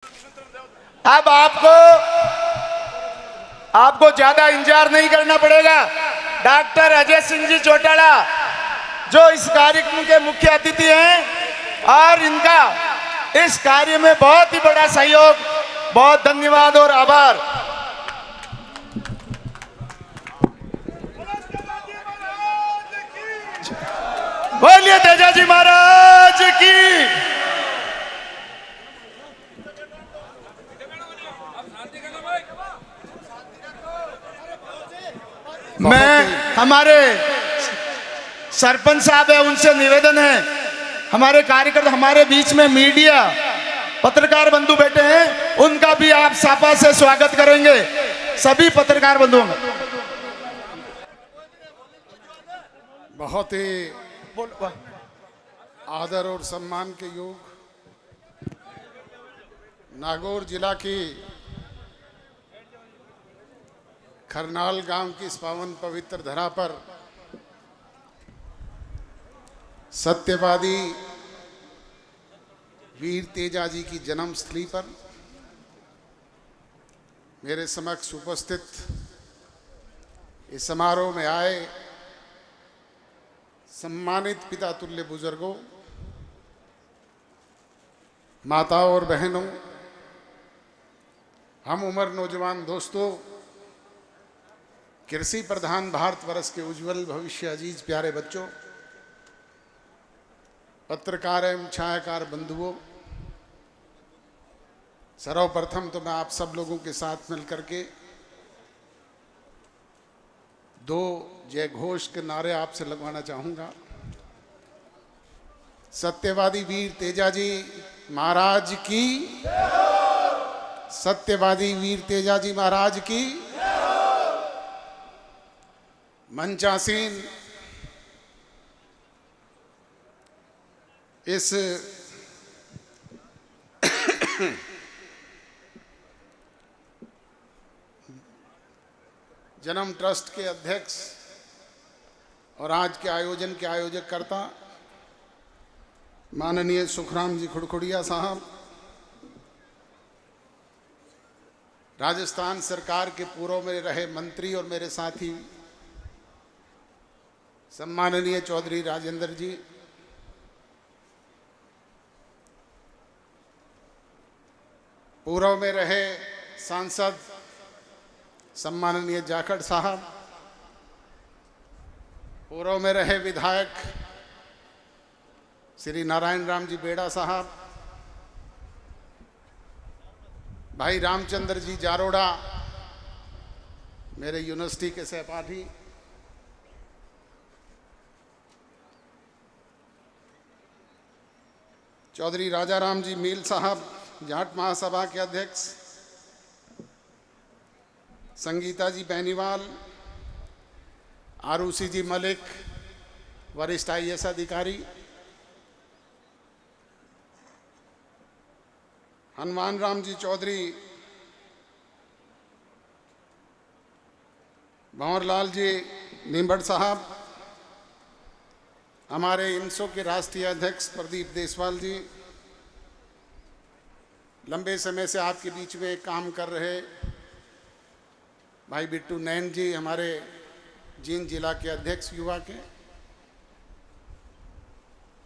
अब आपको ज्यादा इंतजार नहीं करना पड़ेगा। डॉक्टर अजय सिंह जी चौटाला जो इस कार्यक्रम के मुख्य अतिथि हैं और इनका इस कार्य में बहुत ही बड़ा सहयोग, बहुत धन्यवाद और आभार। बोलिए तेजाजी महाराज की। मैं हमारे सरपंच साहब है, उनसे निवेदन है, हमारे कार्यकर्ता हमारे बीच में मीडिया पत्रकार बंधु बैठे हैं, उनका भी आप सापा से स्वागत करेंगे। सभी पत्रकार बंधुओं का बहुत ही आदर और सम्मान के योग नागौर जिला की खरनाल गांव की इस पावन पवित्र धरा पर सत्यवादी वीर तेजाजी की जन्मस्थली पर मेरे समक्ष उपस्थित इस समारोह में आए सम्मानित पिता तुल्य बुजुर्गों, माताओं और बहनों, हम उम्र नौजवान दोस्तों, कृषि प्रधान भारतवर्ष के उज्जवल भविष्य अजीज प्यारे बच्चों, पत्रकार एवं छायाकार बंधुओं, सर्वप्रथम तो मैं आप सब लोगों के साथ मिलकर के दो जय घोष के नारे आपसे लगवाना चाहूंगा। सत्यवादी वीर तेजाजी महाराज की, सत्यवादी वीर तेजाजी महाराज की। मंचासीन इस जन्म ट्रस्ट के अध्यक्ष और आज के आयोजन के आयोजककर्ता माननीय सुखराम जी खुड़खुड़िया साहब, राजस्थान सरकार के पूर्व में रहे मंत्री और मेरे साथी सम्माननीय चौधरी राजेंद्र जी, पूर्व में रहे सांसद सम्माननीय जाखड़ साहब, पूर्व में रहे विधायक श्री नारायण राम जी बेड़ा साहब, भाई रामचंद्र जी जारोड़ा मेरे यूनिवर्सिटी के सहपाठी, चौधरी राजा राम जी मील साहब जाट महासभा के अध्यक्ष, संगीता जी बैनीवाल, आरुषि जी मलिक वरिष्ठ IAS अधिकारी, हनुमान राम जी चौधरी, भंवरलाल जी निम्बड़ साहब, हमारे इनसो के राष्ट्रीय अध्यक्ष प्रदीप देसवाल जी, लंबे समय से आपके बीच में काम कर रहे भाई बिट्टू नैन जी, हमारे जींद जिला के अध्यक्ष युवा के,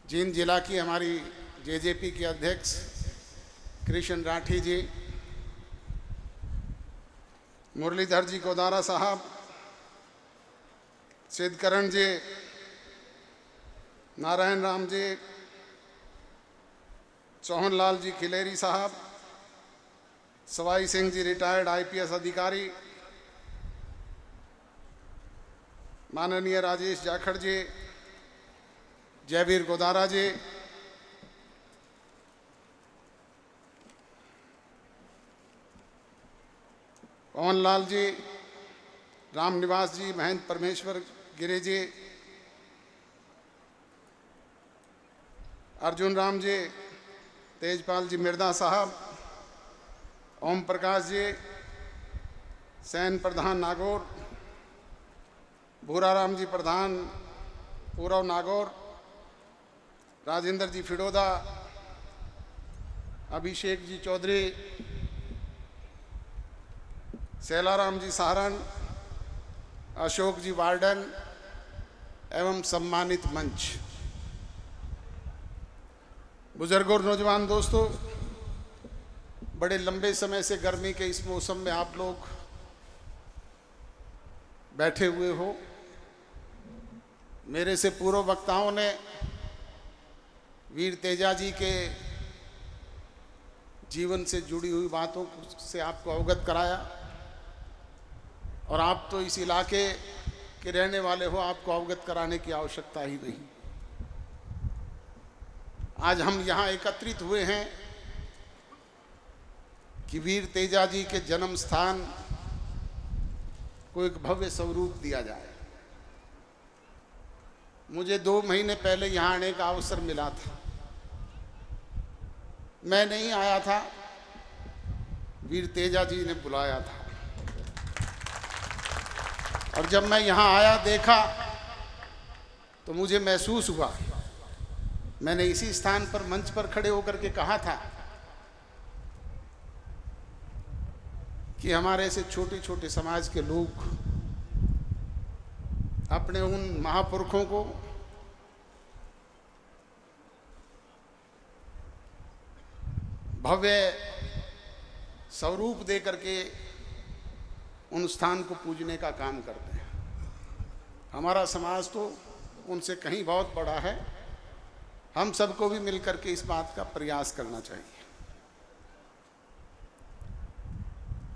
जींद जिला की हमारी JJP के अध्यक्ष कृष्ण राठी जी, मुरलीधर जी गोदारा साहब, सिद्धकरण जी, नारायण राम जी, चौहान लाल जी खिलेरी साहब, सवाई सिंह जी रिटायर्ड IPS अधिकारी, माननीय राजेश जाखड़ जी, जयवीर गोदारा जी, पवन लाल जी, राम निवास जी, महेंद्र परमेश्वर गिरी जी, अर्जुन राम जी, तेजपाल जी मिर्दा साहब, ओम प्रकाश जी, सैन प्रधान नागौर, भूराराम जी प्रधान पूर्व नागौर, राजेंद्र जी फिडोदा, अभिषेक जी चौधरी, सेलाराम जी सारण, अशोक जी वार्डन एवं सम्मानित मंच, बुजुर्गों और नौजवान दोस्तों, बड़े लंबे समय से गर्मी के इस मौसम में आप लोग बैठे हुए हो। मेरे से पूर्व वक्ताओं ने वीर तेजा जी के जीवन से जुड़ी हुई बातों से आपको अवगत कराया, और आप तो इस इलाके के रहने वाले हो, आपको अवगत कराने की आवश्यकता ही नहीं। आज हम यहाँ एकत्रित हुए हैं कि वीर तेजा जी के जन्म स्थान को एक भव्य स्वरूप दिया जाए। मुझे 2 महीने पहले यहाँ आने का अवसर मिला था। मैं नहीं आया था, वीर तेजा जी ने बुलाया था, और जब मैं यहाँ आया देखा तो मुझे महसूस हुआ, मैंने इसी स्थान पर मंच पर खड़े होकर के कहा था कि हमारे ऐसे छोटे छोटे समाज के लोग अपने उन महापुरुषों को भव्य स्वरूप दे करके उन स्थान को पूजने का काम करते हैं। हमारा समाज तो उनसे कहीं बहुत बड़ा है। हम सबको भी मिलकर के इस बात का प्रयास करना चाहिए।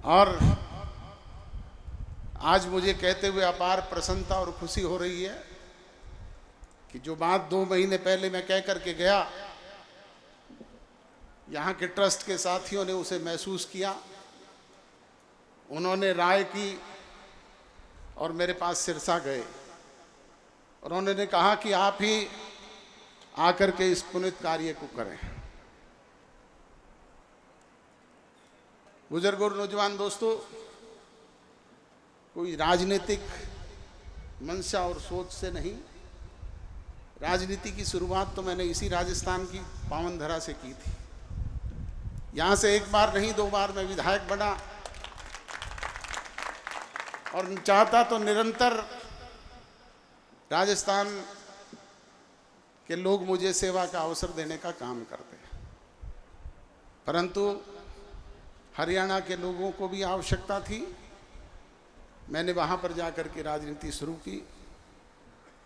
और आज मुझे कहते हुए अपार प्रसन्नता और खुशी हो रही है कि जो बात 2 महीने पहले मैं कह करके गया, यहाँ के ट्रस्ट के साथियों ने उसे महसूस किया, उन्होंने राय की और मेरे पास सिरसा गए, और उन्होंने कहा कि आप ही आकर के इस पुनित कार्य को करें। बुजुर्गों और नौजवान दोस्तों, कोई राजनीतिक मंशा और सोच से नहीं, राजनीति की शुरुआत तो मैंने इसी राजस्थान की पावन धरा से की थी। यहाँ से 1 बार नहीं 2 बार मैं विधायक बना, और चाहता तो निरंतर राजस्थान के लोग मुझे सेवा का अवसर देने का काम करते हैं, परंतु हरियाणा के लोगों को भी आवश्यकता थी। मैंने वहाँ पर जाकर के राजनीति शुरू की,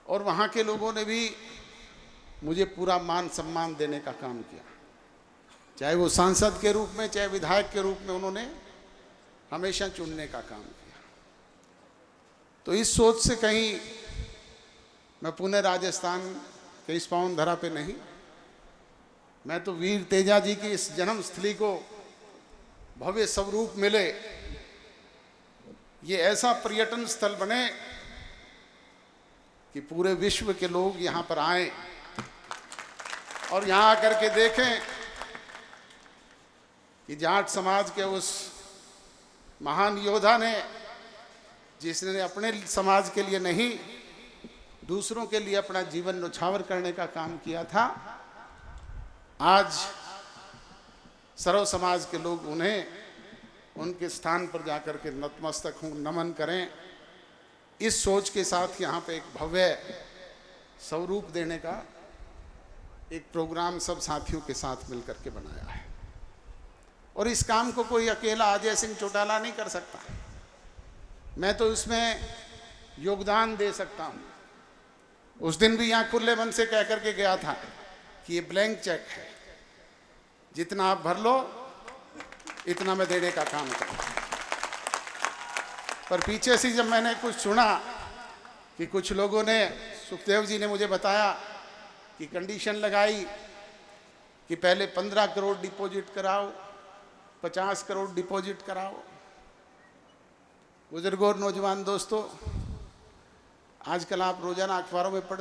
और वहाँ के लोगों ने भी मुझे पूरा मान सम्मान देने का काम किया, चाहे वो सांसद के रूप में चाहे विधायक के रूप में, उन्होंने हमेशा चुनने का काम किया। तो इस सोच से कहीं मैं पुणे राजस्थान के इस पावन धरा पे नहीं, मैं तो वीर तेजा जी की इस जन्मस्थली को भव्य स्वरूप मिले, ये ऐसा पर्यटन स्थल बने कि पूरे विश्व के लोग यहाँ पर आएं और यहाँ आकर के देखें कि जाट समाज के उस महान योद्धा ने, जिसने अपने समाज के लिए नहीं दूसरों के लिए अपना जीवन न्यौछावर करने का काम किया था, आज सर्व समाज के लोग उन्हें उनके स्थान पर जाकर के नतमस्तक हों, नमन करें। इस सोच के साथ यहाँ पे एक भव्य स्वरूप देने का एक प्रोग्राम सब साथियों के साथ मिलकर के बनाया है, और इस काम को कोई अकेला अजय सिंह चौटाला नहीं कर सकता। मैं तो इसमें योगदान दे सकता हूँ। उस दिन भी यहाँ खुले मन से कह करके गया था कि ये ब्लैंक चेक है, जितना आप भर लो इतना मैं देने का काम करूँ। पर पीछे से जब मैंने कुछ सुना कि कुछ लोगों ने, सुखदेव जी ने मुझे बताया कि कंडीशन लगाई कि पहले 15 करोड़ डिपॉजिट कराओ, 50 करोड़ डिपॉजिट कराओ। बुजुर्गों और नौजवान दोस्तों, आजकल आप रोजाना अखबारों में पढ़ते